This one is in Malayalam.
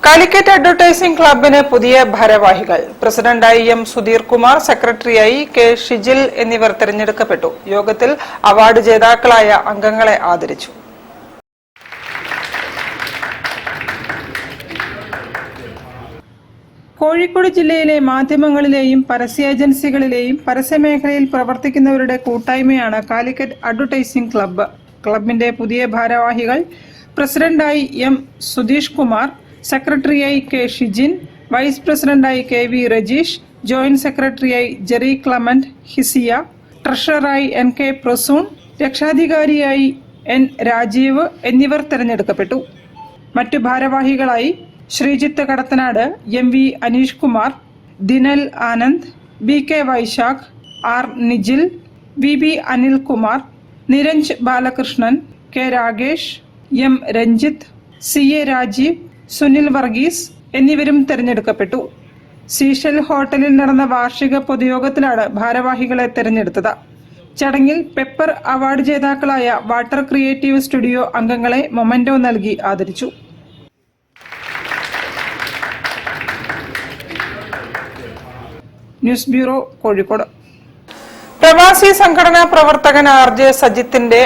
കാലിക്കറ്റ് അഡ്വർടൈസിംഗ് ക്ലബിന് പുതിയ ഭാരവാഹികൾ. പ്രസിഡന്റായി എം സുധീർ കുമാർ, സെക്രട്ടറിയായി കെ ഷിജിൽ എന്നിവർ തെരഞ്ഞെടുക്കപ്പെട്ടു. യോഗത്തിൽ അവാർഡ് ജേതാക്കളായ അംഗങ്ങളെ ആദരിച്ചു. കോഴിക്കോട് ജില്ലയിലെ മാധ്യമങ്ങളിലെയും പരസ്യ ഏജൻസികളിലെയും പരസ്യമേഖലയിൽ പ്രവർത്തിക്കുന്നവരുടെ കൂട്ടായ്മയാണ് കാലിക്കറ്റ് അഡ്വർടൈസിംഗ് ക്ലബ്ബ്. ക്ലബിന്റെ പുതിയ ഭാരവാഹികൾ: പ്രസിഡന്റായി എം സുധീഷ് കുമാർ, സെക്രട്ടറിയായി കെ ഷിജിൻ, വൈസ് പ്രസിഡന്റായി കെ വി രജീഷ്, ജോയിന്റ് സെക്രട്ടറിയായി ജെറി ക്ലമന്റ് ഹിസിയ, ട്രഷററായി എൻ കെ പ്രസൂൺ, രക്ഷാധികാരിയായി എൻ രാജീവ് എന്നിവർ തെരഞ്ഞെടുക്കപ്പെട്ടു. മറ്റു ഭാരവാഹികളായി Sreejith Kadathanad, M V Aneesh Kumar, Dinal Anand, B K Vaisakh, R Nijil, V B Anilkumar, Niranj Balakrishnan, K Ragesh, M Ranjith, C A Rajeev, Sunil Varghese എന്നിവരും തെരഞ്ഞെടുക്കപ്പെട്ടു. സീഷൽ ഹോട്ടലിൽ നടന്ന വാർഷിക പൊതുയോഗത്തിലാണ് ഭാരവാഹികളെ തെരഞ്ഞെടുത്തത്. ചടങ്ങിൽ പെപ്പർ അവാർഡ് ജേതാക്കളായ വാട്ടർ ക്രിയേറ്റീവ് സ്റ്റുഡിയോ അംഗങ്ങളെ മൊമെന്റോ നൽകി ആദരിച്ചു. News bureau, Kozhikode. പ്രവാസി സംഘടനാ പ്രവർത്തകൻ ആർ ജെ സജിത്തിന്റെ